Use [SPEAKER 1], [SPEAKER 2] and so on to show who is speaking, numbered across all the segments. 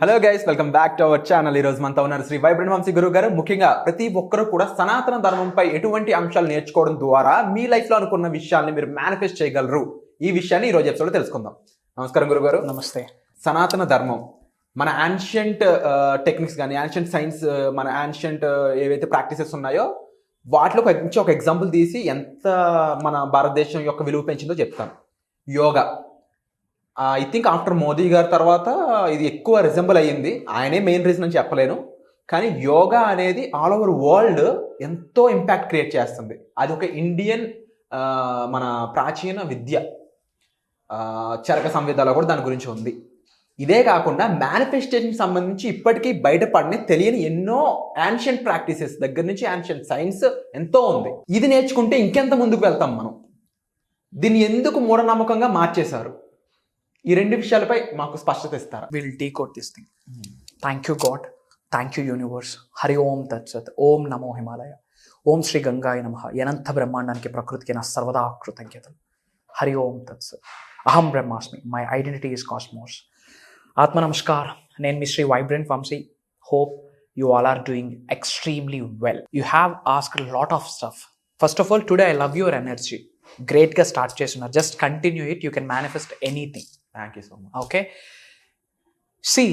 [SPEAKER 1] Hello guys, welcome back to our channel. ఈ రోజు మనతో ఉన్నారు శ్రీ వైబ్రెంట్ వంశీ గురువు గారు. ముఖ్యంగా ప్రతి ఒక్కరు కూడా సనాతన ధర్మంపై ఎటువంటి అంశాలు నేర్చుకోవడం ద్వారా మీ లైఫ్ లో అనుకున్న విషయాల్ని మీరు మేనిఫెస్ట్ చేయగలరు, ఈ విషయాన్ని ఈ రోజు ఎపిసోడ్ లో తెలుసుకుందాం. నమస్కారం గురువు గారు.
[SPEAKER 2] నమస్తే.
[SPEAKER 1] సనాతన ధర్మం మన యాన్షియంట్ టెక్నిక్స్ కానీ యాన్షియంట్ సైన్స్, మన యాన్షియంట్ ఏవైతే ప్రాక్టీసెస్ ఉన్నాయో వాటిలో నుంచి ఒక ఎగ్జాంపుల్ తీసి ఎంత మన భారతదేశం యొక్క విలువ పెంచిందో చెప్తాను. Yoga I think after Modi గారి తర్వాత ఇది ఎక్కువ రిజెంబుల్ అయ్యింది. ఆయనే మెయిన్ రీజన్ అని చెప్పలేను, కానీ యోగా అనేది ఆల్ ఓవర్ వరల్డ్ ఎంతో ఇంపాక్ట్ క్రియేట్ చేస్తుంది. అది ఒక ఇండియన్ మన ప్రాచీన విద్య, చరక సంవిధాలో కూడా దాని గురించి ఉంది. ఇదే కాకుండా మేనిఫెస్టేషన్ సంబంధించి ఇప్పటికీ బయటపడని తెలియని ఎన్నో యాన్షియంట్ ప్రాక్టీసెస్ దగ్గర నుంచి యాన్షియంట్ సైన్స్ ఎంతో ఉంది. ఇది నేర్చుకుంటే ఇంకెంత ముందుకు వెళ్తాం మనం. దీన్ని ఎందుకు మూఢనమ్మకంగా మార్చేశారు? ఈ రెండు విషయాలపై మాకు స్పష్టత ఇస్తారా?
[SPEAKER 2] Will decode this thing. Thank you God, thank you universe. Hari Om తత్సత్. ఓం నమో హిమాలయ. ఓం శ్రీ గంగాయ నమః. అనంత బ్రహ్మాండానికి ప్రకృతికి నా సర్వదా కృతజ్ఞతలు. హరి ఓం తత్సత్. అహం బ్రహ్మాస్మి. మై ఐడెంటిటీ ఈస్ కాస్మోస్. ఆత్మ నమస్కారం. నేను మీ Sri vibrant Vamshi. Hope you all are doing extremely well. You have asked lot of stuff. First of all today I love your energy. గ్రేట్గా స్టార్ట్ చేస్తున్నారు. Just continue it. You can manifest anything.
[SPEAKER 1] Thank you so much.
[SPEAKER 2] Okay, see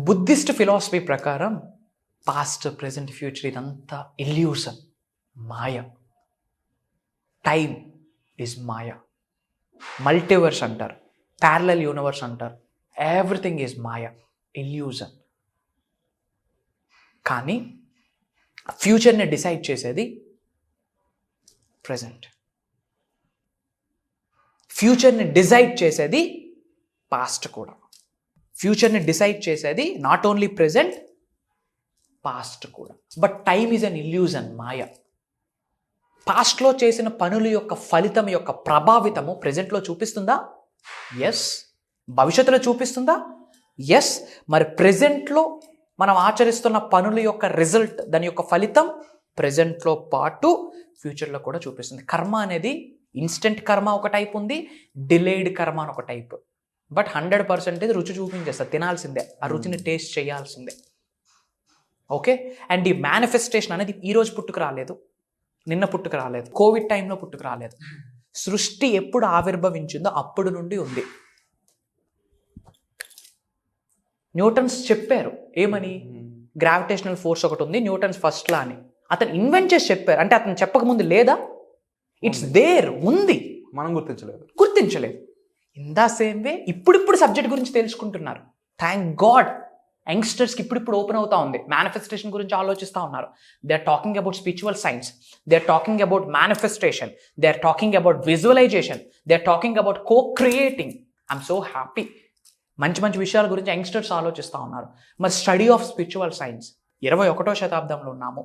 [SPEAKER 2] Buddhist philosophy ప్రకారం past, present, future ఇదంతా illusion, మాయ. Time is maya. Multiverse అంటారు, parallel universe అంటారు. Everything is maya, illusion. కానీ ఫ్యూచర్ని decide చేసేది ప్రెజెంట్. ఫ్యూచర్ని డిసైడ్ చేసేది పాస్ట్ కూడా. ఫ్యూచర్ని డిసైడ్ చేసేది నాట్ ఓన్లీ ప్రెజెంట్, పాస్ట్ కూడా. But time is an illusion, maya. పాస్ట్లో చేసిన పనుల యొక్క ఫలితం యొక్క ప్రభావితము ప్రెజెంట్లో చూపిస్తుందా? ఎస్. భవిష్యత్తులో చూపిస్తుందా? ఎస్. మరి ప్రెజెంట్లో మనం ఆచరిస్తున్న పనుల యొక్క రిజల్ట్, దాని యొక్క ఫలితం ప్రెజెంట్లో పాటు ఫ్యూచర్లో కూడా చూపిస్తుంది. కర్మ అనేది ఇన్స్టెంట్ కర్మ ఒక టైప్ ఉంది, డిలేడ్ కర్మ అని ఒక టైప్. బట్ 100% రుచి చూపించేస్తారు, తినాల్సిందే, ఆ రుచిని టేస్ట్ చేయాల్సిందే. ఓకే. అండ్ ఈ మేనిఫెస్టేషన్ అనేది ఈరోజు పుట్టుకు రాలేదు, నిన్న పుట్టుకు రాలేదు, కోవిడ్ టైంలో పుట్టుకు రాలేదు. సృష్టి ఎప్పుడు ఆవిర్భవించిందో అప్పుడు నుండి ఉంది. న్యూటన్స్ చెప్పారు ఏమని? గ్రావిటేషనల్ ఫోర్స్ ఒకటి ఉంది, న్యూటన్స్ ఫస్ట్ లా అని. అతను ఇన్వెంట్ చేసి చెప్పారు. అంటే అతను చెప్పకముందు లేదా? ఇట్స్ దేర్, ఉంది,
[SPEAKER 1] మనం గుర్తించలేదు.
[SPEAKER 2] ఇన్ ద సేమ్ వే ఇప్పుడు సబ్జెక్ట్ గురించి తెలుసుకుంటున్నారు. Thank God. యంగ్స్టర్స్కి ఇప్పుడు ఓపెన్ అవుతా ఉంది, మేనిఫెస్టేషన్ గురించి ఆలోచిస్తూ ఉన్నారు. They are talking about spiritual science, they are talking about manifestation, they are talking about visualisation, they are talking about co creating. I'm so happy. మంచి మంచి విషయాల గురించి యంగ్స్టర్స్ ఆలోచిస్తూ ఉన్నారు. మరి స్టడీ ఆఫ్ స్పిరిచువల్ సైన్స్. 21వ శతాబ్దంలో ఉన్నాము,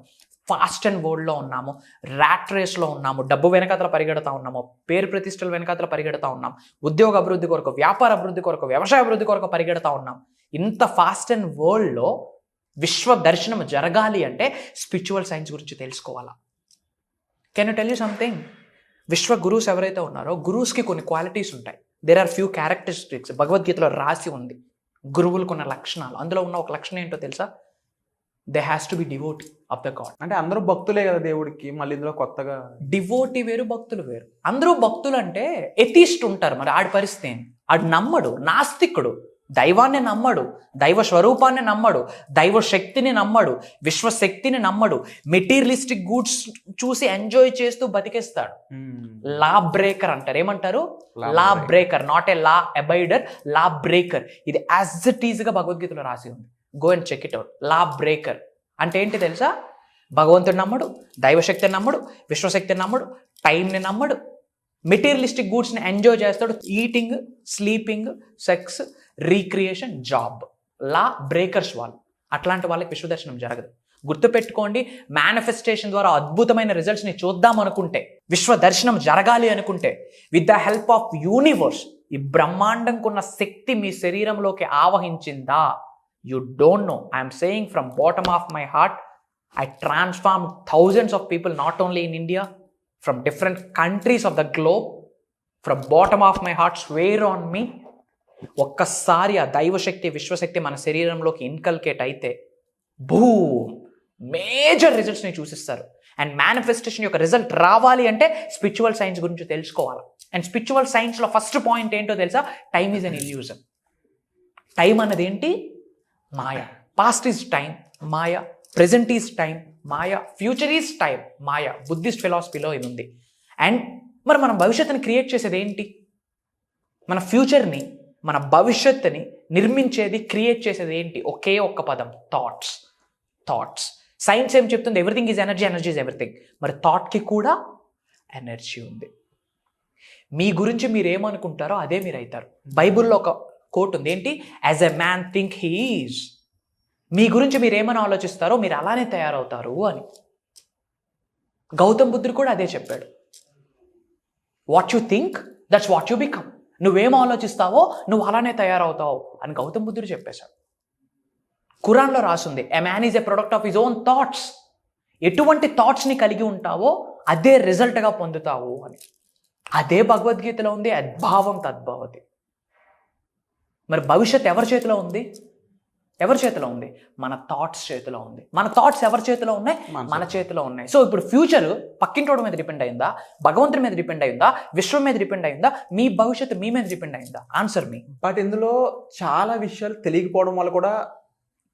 [SPEAKER 2] ఫాస్ట్ అండ్ వరల్డ్లో ఉన్నాము, ర్యాట్ రేస్లో ఉన్నాము, డబ్బు వెనకాతల పరిగెడతా ఉన్నాము, పేరు ప్రతిష్టల వెనకాతల పరిగెడతా ఉన్నాం, ఉద్యోగ అభివృద్ధి కొరకు, వ్యాపార అభివృద్ధి కొరకు, వ్యవసాయ అభివృద్ధి కొరకు పరిగెడతా ఉన్నాం. ఇంత ఫాస్ట్ అండ్ వరల్డ్లో విశ్వ దర్శనం జరగాలి అంటే స్పిరిచువల్ సైన్స్ గురించి తెలుసుకోవాలా. Can you tell you something? విశ్వ గురూస్ ఎవరైతే ఉన్నారో, గురూస్కి కొన్ని క్వాలిటీస్ ఉంటాయి. There are few characteristics. భగవద్గీతలో రాసి ఉంది గురువులకు ఉన్న లక్షణాలు. అందులో ఉన్న ఒక లక్షణం ఏంటో తెలుసా? They has to be devotee of the God.
[SPEAKER 1] అంటే అందరూ భక్తులే కదా దేవుడికి, మళ్ళీ ఇందులో కొత్తగా
[SPEAKER 2] డివోటీ వేరు, భక్తులు వేరు. అందరూ భక్తులు అంటే ఎథిస్ట్ ఉంటారు. మరి ఆడి పరిస్థితి ఏంటి? ఆడు నమ్మడు, నాస్తికుడు, దైవాన్ని నమ్మడు, దైవ స్వరూపాన్ని నమ్మడు, దైవ శక్తిని నమ్మడు, విశ్వశక్తిని నమ్మడు, మెటీరియలిస్టిక్ గూడ్స్ చూసి ఎంజాయ్ చేస్తూ బతికేస్తాడు. లా బ్రేకర్ అంటారు. ఏమంటారు? Law breaker, not a law abider, law breaker. ఇది యాజ్ ఇట్ ఈజ్గా భగవద్గీతలో రాసి ఉంది. Go and check it out. Law breaker అంటే ఏంటి తెలుసా? భగవంతుడు నమ్మడు, దైవశక్తిని నమ్మడు, విశ్వశక్తిని నమ్మడు, టైంని నమ్మడు, మెటీరియలిస్టిక్ గూడ్స్ని ఎంజాయ్ చేస్తాడు. Eating, sleeping, sex, recreation, job. లా బ్రేకర్స్ వాళ్ళు. అట్లాంటి వాళ్ళకి విశ్వదర్శనం జరగదు. గుర్తుపెట్టుకోండి, మేనిఫెస్టేషన్ ద్వారా అద్భుతమైన రిజల్ట్స్ని చూద్దాం అనుకుంటే, విశ్వ దర్శనం జరగాలి అనుకుంటే, with the help of universe, ఈ బ్రహ్మాండంకున్న శక్తి మీ శరీరంలోకి ఆవహించిందా? You don't know. I am saying from bottom of my heart, I transformed thousands of people, not only in India, from different countries of the globe. From bottom of my heart, swear on me, ఒక్కసారి ఆ దైవశక్తి విశ్వశక్తి మన శరీరంలోకి inculcate అయితే boom major రిజల్ట్స్ని చూసిస్తారు. And manifestation యొక్క result రావాలి అంటే స్పిరిచువల్ సైన్స్ గురించి తెలుసుకోవాలి. అండ్ స్పిరిచువల్ సైన్స్లో ఫస్ట్ పాయింట్ ఏంటో తెలుసా? Time is an illusion. Time అన్నది ఏంటి? మాయ. Past is time, maya. Present is time, maya. Future is time, maya. Buddhist ఫిలాసఫీలో ఇది ఉంది. అండ్ మరి మనం భవిష్యత్తుని క్రియేట్ చేసేది ఏంటి? మన ఫ్యూచర్ని, మన భవిష్యత్తుని నిర్మించేది, క్రియేట్ చేసేది ఏంటి? ఒకే ఒక్క పదం, థాట్స్. థాట్స్. సైన్స్ ఏం చెప్తుంది? Everything is energy, energy is everything. మరి థాట్కి కూడా ఎనర్జీ ఉంది. మీ గురించి మీరు ఏమనుకుంటారో అదే మీరు అవుతారు. బైబుల్లో ఒక కోట్ ఉంది, ఏంటి? As a man think he is. మీ గురించి మీరు ఏమని ఆలోచిస్తారో మీరు అలానే తయారవుతారు అని. గౌతమ్ బుద్ధుడు కూడా అదే చెప్పాడు. What you think that's what you become. నువ్వేం ఆలోచిస్తావో నువ్వు అలానే తయారవుతావు అని గౌతమ్ బుద్ధుడు చెప్పేశాడు. ఖురాన్లో రాసుంది, a man is a product of his own thoughts. ఎటువంటి థాట్స్ని కలిగి ఉంటావో అదే రిజల్ట్గా పొందుతావు అని. అదే భగవద్గీతలో ఉంది, అద్భావం తద్భవతి. మరి భవిష్యత్ ఎవరి చేతిలో ఉంది? ఎవరి చేతిలో ఉంది? మన థాట్స్ చేతిలో ఉంది. మన థాట్స్ ఎవరి చేతిలో ఉన్నాయి? మన చేతిలో ఉన్నాయి. సో ఇప్పుడు ఫ్యూచర్ పక్కింటోడి మీద డిపెండ్ అయిందా? భగవంతుడి మీద డిపెండ్ అయిందా? విశ్వం మీద డిపెండ్ అయిందా? మీ భవిష్యత్తు మీ మీద డిపెండ్ అయిందా? Answer me.
[SPEAKER 1] బట్ ఇందులో చాలా విషయాలు తెలియకపోవడం వల్ల కూడా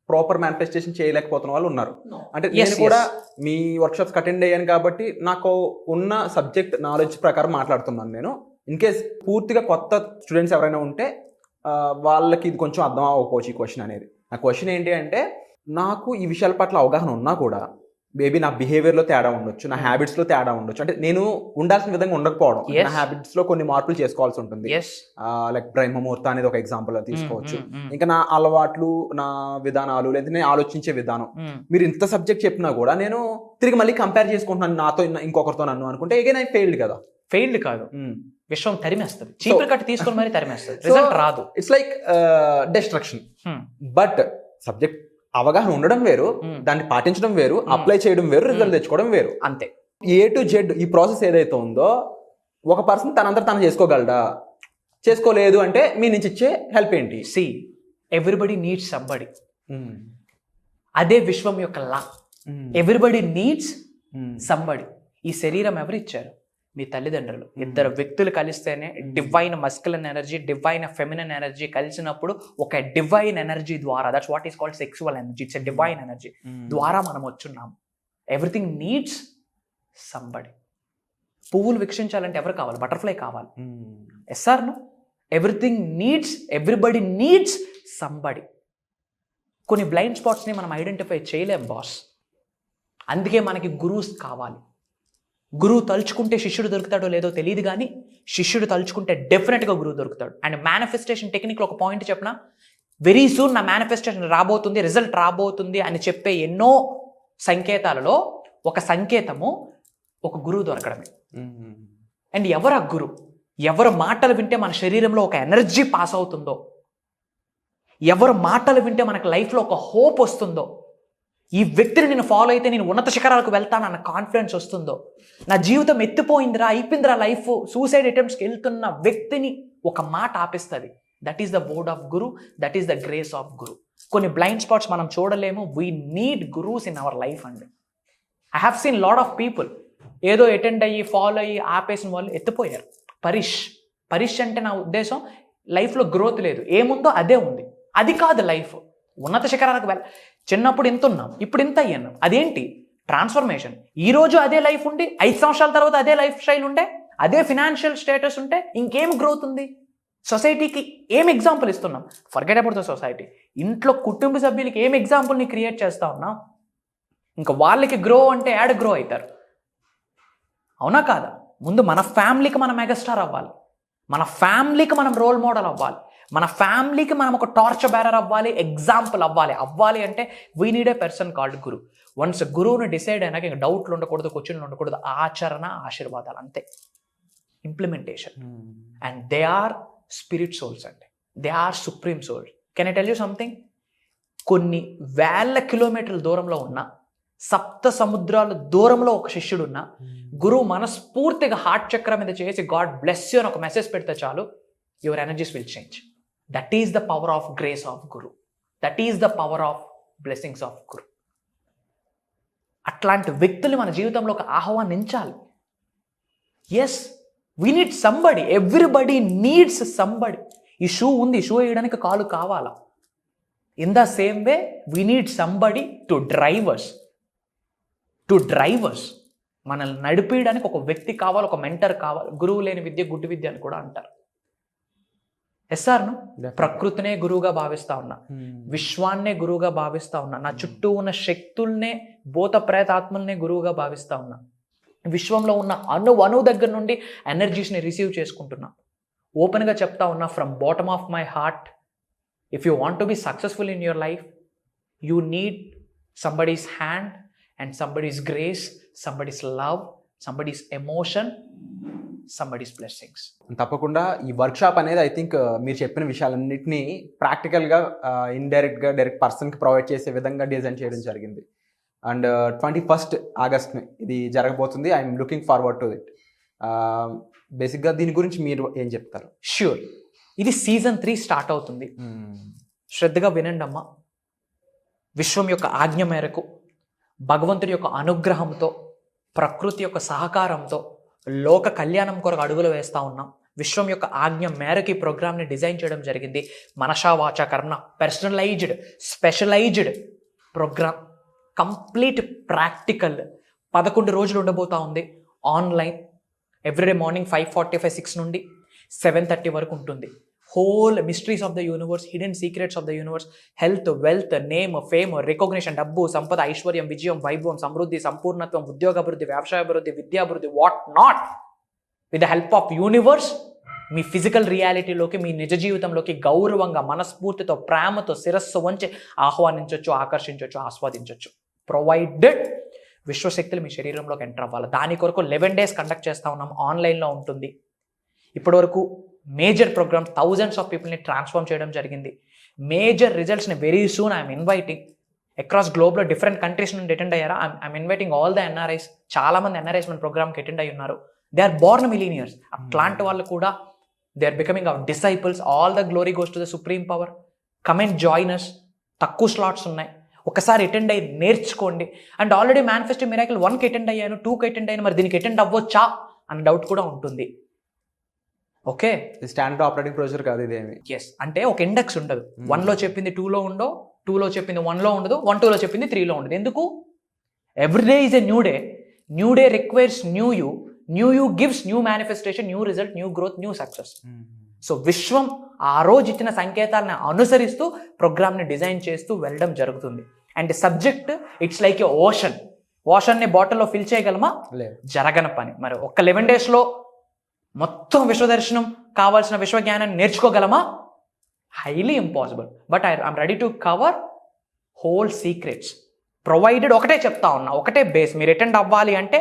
[SPEAKER 1] ప్రాపర్ మేనిఫెస్టేషన్ చేయలేకపోతున్న వాళ్ళు ఉన్నారు. అంటే నేను కూడా మీ వర్క్షాప్స్ అటెండ్ అయ్యాను కాబట్టి నాకు ఉన్న సబ్జెక్ట్ నాలెడ్జ్ ప్రకారం మాట్లాడుతున్నాను. నేను ఇన్ కేస్ పూర్తిగా కొత్త స్టూడెంట్స్ ఎవరైనా ఉంటే వాళ్ళకి ఇది కొంచెం అర్థం అవ్వకపోవచ్చు ఈ క్వశ్చన్ అనేది. నా క్వశ్చన్ ఏంటి అంటే, నాకు ఈ విషయాల పట్ల అవగాహన ఉన్నా కూడా మేబీ నా బిహేవియర్లో తేడా ఉండొచ్చు, నా హ్యాబిట్స్లో తేడా ఉండొచ్చు. అంటే నేను ఉండాల్సిన విధంగా ఉండకపోవడం, నా హ్యాబిట్స్లో కొన్ని మార్పులు చేసుకోవాల్సి ఉంటుంది. లైక్ బ్రహ్మముహూర్త అనేది ఒక ఎగ్జాంపుల్ తీసుకోవచ్చు. ఇంకా నా అలవాట్లు, నా విధానాలు, లేదా నేను ఆలోచించే విధానం. మీరు ఇంత సబ్జెక్ట్ చెప్పినా కూడా నేను తిరిగి మళ్ళీ కంపేర్ చేసుకుంటున్నాను నాతో ఇంకొకరితో నన్ను అనుకుంటే ఎగైన్ ఐ ఫెయిల్డ్ కదా.
[SPEAKER 2] ఫెయిల్డ్ కాదు, విశ్వం తరిమేస్తుంది. చీపురు కట్టి తీసుకొని మరి తరిమేస్తుంది. రిజల్ట్ రాదు.
[SPEAKER 1] It's like destruction. But subject అవగాహన ఉండడం వేరు, దాన్ని పాటించడం వేరు, అప్లై చేయడం వేరు, రిజల్ట్ తెచ్చుకోవడం వేరు.
[SPEAKER 2] అంతే.
[SPEAKER 1] A to Z ఈ ప్రాసెస్ ఏదైతే ఉందో ఒక పర్సన్ తనంతా తను చేసుకోగలడా? చేసుకోలేదు అంటే మీ నుంచి ఇచ్చే హెల్ప్ ఏంటి?
[SPEAKER 2] See, everybody needs somebody. అదే విశ్వం యొక్క లా. Everybody needs somebody. ఈ శరీరం ఎవరు ఇచ్చారు? మీ తల్లిదండ్రులు. ఇద్దరు వ్యక్తులు కలిస్తేనే divine masculine energy, divine feminine energy కలిసినప్పుడు ఒక డివైన్ ఎనర్జీ ద్వారా, that's what is called sexual energy, it's a divine energy ద్వారా మనం వచ్చున్నాము. Everything needs somebody. పువ్వులు వీక్షించాలంటే ఎవరు కావాలి? బటర్ఫ్లై కావాలి. ఎస్ఆర్ను everything needs, everybody needs somebody. కొన్ని బ్లైండ్ స్పాట్స్ని మనం ఐడెంటిఫై చేయలేం బాస్. అందుకే మనకి గురువుస్ కావాలి. గురువు తలుచుకుంటే శిష్యుడు దొరుకుతాడో లేదో తెలియదు, కానీ శిష్యుడు తలుచుకుంటే డెఫినెట్గా గురువు దొరుకుతాడు. అండ్ మేనిఫెస్టేషన్ టెక్నిక్లో ఒక పాయింట్ చెప్పిన, వెరీ సూన్ నా మేనిఫెస్టేషన్ రాబోతుంది, రిజల్ట్ రాబోతుంది అని చెప్పే ఎన్నో సంకేతాలలో ఒక సంకేతము ఒక గురువు దొరకడమే. అండ్ ఎవరు ఆ గురువు? ఎవరు మాటలు వింటే మన శరీరంలో ఒక ఎనర్జీ పాస్ అవుతుందో, ఎవరు మాటలు వింటే మనకు లైఫ్లో ఒక హోప్ వస్తుందో, ఈ వ్యక్తిని నేను ఫాలో అయితే నేను ఉన్నత శిఖరాలకు వెళ్తానన్న కాన్ఫిడెన్స్ వస్తుందో, నా జీవితం ఎత్తిపోయిందిరా, అయిపోయిందిరా లైఫ్, సూసైడ్ అటెంప్ట్స్కి వెళ్తున్న వ్యక్తిని ఒక మాట ఆపిస్తుంది. That is the word of guru, that is the grace of guru. కొన్ని బ్లైండ్ స్పాట్స్ మనం చూడలేము. We need gurus in our life అండి. I have seen lot of people ఏదో అటెండ్ అయ్యి ఫాలో అయ్యి ఆపేసిన వాళ్ళు ఎత్తిపోయారు. పరిష్ అంటే నా ఉద్దేశం లైఫ్లో గ్రోత్ లేదు, ఏముందో అదే ఉంది. అది కాదు లైఫ్. ఉన్నత శిఖరాలకు చిన్నప్పుడు ఇంత ఉన్నాం, ఇప్పుడు ఇంత అయ్యాను. అదేంటి? ట్రాన్స్ఫర్మేషన్. ఈరోజు అదే లైఫ్ ఉండి 5 సంవత్సరాల తర్వాత అదే లైఫ్ స్టైల్ ఉంటే, అదే ఫినాన్షియల్ స్టేటస్ ఉంటే ఇంకేం గ్రోత్ ఉంది? సొసైటీకి ఏం ఎగ్జాంపుల్ ఇస్తున్నాం? Forget about the society. ఇంట్లో కుటుంబ సభ్యులకి ఏం ఎగ్జాంపుల్ని క్రియేట్ చేస్తా ఉన్నాం? ఇంకా వాళ్ళకి గ్రో అంటే యాడ్ గ్రో అవుతారు. అవునా కాదా? ముందు మన ఫ్యామిలీకి మనం మెగాస్టార్ అవ్వాలి, మన ఫ్యామిలీకి మనం రోల్ మోడల్ అవ్వాలి, మన ఫ్యామిలీకి మనం ఒక టార్చ్ బేరర్ అవ్వాలి, ఎగ్జాంపుల్ అవ్వాలి అంటే we need a person called guru. Once గురువుని డిసైడ్ అయినాక ఇంకా డౌట్లు ఉండకూడదు, క్వశ్చన్లు ఉండకూడదు. ఆచరణ, ఆశీర్వాదాలు అంతే. Implementation. And they are spirit souls అండి. They are supreme souls. Can I tell you something? కొన్ని వేల కిలోమీటర్ల దూరంలో ఉన్న, సప్త సముద్రాల దూరంలో ఒక శిష్యుడున్న, గురువు మనస్ఫూర్తిగా హార్ట్ చక్రం మీద చేసి గాడ్ బ్లెస్ యూ అని ఒక మెసేజ్ పెడితే చాలు, your energies will change. That is the power of grace of guru, that is the power of blessings of guru. అట్లాంటి వ్యక్తులు మన జీవితంలో ఒక ఆహ్వానించాలి. Yes, we need somebody, everybody needs somebody. ఈ షూ ఉంది, షూ వేయడానికి కాలు కావాలా? In the same way we need somebody to drivers, మనల్ని నడిపేయడానికి ఒక వ్యక్తి కావాలి, ఒక మెంటర్ కావాలి. గురువు లేని విద్య గుడ్డి విద్య అని కూడా అంటారు. ఎస్ఆర్ను ప్రకృతినే గురువుగా భావిస్తా ఉన్నా, విశ్వాన్నే గురువుగా భావిస్తా ఉన్నా, నా చుట్టూ ఉన్న శక్తుల్నే, భూత ప్రేతాత్మల్నే గురువుగా భావిస్తా ఉన్నా, విశ్వంలో ఉన్న అణువు దగ్గర నుండి ఎనర్జీస్ని రిసీవ్ చేసుకుంటున్నా. ఓపెన్గా చెప్తా ఉన్నా, from bottom of my heart, if you want to be successful in your life, you need somebody's hand and somebody's grace, somebody's love, somebody's emotion, somebody's blessings.
[SPEAKER 1] తప్పకుండా ఈ వర్క్షాప్ అనేది ఐ థింక్ మీరు చెప్పిన విషయాలన్నింటినీ ప్రాక్టికల్గా ఇండైరెక్ట్గా డైరెక్ట్ పర్సన్కి provide చేసే విధంగా డిజైన్ చేయడం జరిగింది. అండ్ 21st ఆగస్ట్ని ఇది జరగబోతుంది. I'm looking forward to it. బేసిక్గా దీని గురించి మీరు ఏం చెప్తారు?
[SPEAKER 2] ష్యూర్, ఇది సీజన్ 3 స్టార్ట్ అవుతుంది. శ్రద్ధగా వినండి అమ్మా. విశ్వం యొక్క ఆజ్ఞ మేరకు, భగవంతుడి యొక్క అనుగ్రహంతో, ప్రకృతి యొక్క సహకారంతో లోక కళ్యాణం కొరకు అడుగులు వేస్తూ ఉన్నాం. విశ్వం యొక్క ఆజ్ఞ మేరకు ఈ ప్రోగ్రామ్ని డిజైన్ చేయడం జరిగింది. మనసా వాచా కర్మ personalised, specialised programme, complete practical. 11 రోజులు ఉండబోతా ఉంది. ఆన్లైన్, ఎవ్రీడే మార్నింగ్ 5:45, 6 నుండి 7:30 వరకు ఉంటుంది. Whole mysteries of the universe, hidden secrets of the universe, health, wealth, name, fame, recognition, డబ్బు, సంపద, ఐశ్వర్యం, విజయం, వైభవం, సమృద్ధి, సంపూర్ణత్వం, ఉద్యోగాభివృద్ధి, వ్యవసాయాభివృద్ధి, విద్యాభివృద్ధి, what not, with the help of universe మీ ఫిజికల్ రియాలిటీలోకి, మీ నిజ జీవితంలోకి గౌరవంగా, మనస్ఫూర్తితో, ప్రేమతో, శిరస్సు వంచి ఆహ్వానించవచ్చు, ఆకర్షించవచ్చు, ఆస్వాదించవచ్చు. ప్రొవైడెడ్ విశ్వశక్తులు మీ శరీరంలోకి ఎంటర్ అవ్వాలి. దాని కొరకు 11 days కండక్ట్ చేస్తూ ఉన్నాం. ఆన్లైన్లో ఉంటుంది. ఇప్పటివరకు మేజర్ ప్రోగ్రామ్ థౌజండ్స్ ఆఫ్ పీపుల్ని ట్రాన్స్ఫార్మ్ చేయడం జరిగింది. మేజర్ రిజల్ట్స్ని very soon I'm inviting. Across గ్లోబ్లో డిఫరెంట్ కంట్రీస్ నుండి అటెండ్ అయ్యారా? I'm inviting all the NRIs. చాలామంది ఎన్ఆర్ఐస్ మన ప్రోగ్రామ్కి అటెండ్ అయ్యి ఉన్నారు. They are born millionaires. అట్లాంటి వాళ్ళు కూడా they are becoming our disciples. All the glory goes to the supreme power. Come and join us. తక్కువ స్లాట్స్ ఉన్నాయి. ఒకసారి అటెండ్ అయ్యి నేర్చుకోండి. అండ్ ఆల్రెడీ మేనిఫెస్టో మిరాకిల్ 1కి అటెండ్ అయ్యాను, 2కి అటెండ్ అయ్యాను, మరి దీనికి అటెండ్ అవ్వచ్చా అన్న డౌట్ కూడా ఉంటుంది. ఓకే,
[SPEAKER 1] స్టాండర్డ్ ఆపరేటింగ్ ప్రొసీజర్ కాదు ఇదేమి.
[SPEAKER 2] ఎస్, అంటే ఒక ఇండెక్స్ ఉండదు. 1లో చెప్పింది 2లో ఉండవు, 2లో చెప్పింది 1లో ఉండదు, 1 2లో చెప్పింది 3లో ఉండదు. ఎందుకు? Everyday is a new day. New day requires new you. New you gives new manifestation, new result, new growth, new success. So విశ్వం ఆ రోజు ఇచ్చిన సంకేతాలను అనుసరిస్తూ ప్రోగ్రామ్ని డిజైన్ చేస్తూ వెళ్ళడం జరుగుతుంది. And subject it's like a ocean. ఓషన్ని బాటిల్లో ఫిల్ చేయగలమా? జరగని పని. మరి ఒక్క 11 daysలో మొత్తం విశ్వదర్శనం కావాల్సిన విశ్వజ్ఞానాన్ని నేర్చుకోగలమా? Highly impossible. But I'm ready to cover whole secrets. Provided ఒకటే చెప్తా ఉన్నా, ఒకటే బేస్. మీరు అటెండ్ అవ్వాలి అంటే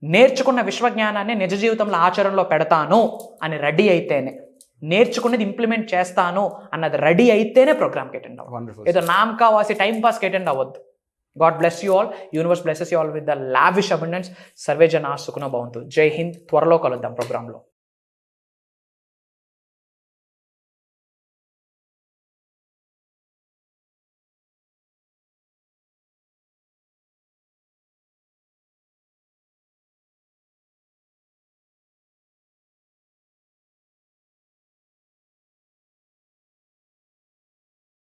[SPEAKER 2] నేర్చుకున్న విశ్వజ్ఞానాన్ని నిజ జీవితంలో ఆచరణలో పెడతాను అని రెడీ అయితేనే, నేర్చుకునేది ఇంప్లిమెంట్ చేస్తాను అన్నది రెడీ అయితేనే ప్రోగ్రామ్కి అటెండ్ అవ్వాలి. ఏదో నామకా వాసి టైం పాస్కి అటెండ్ అవ్వద్దు. God bless you all. Universe blesses you all with the lavish abundance. Survey జనా సుఖనో భవంతు. జై హింద్. త్వరలో కలుద్దాం ప్రోగ్రాంలో.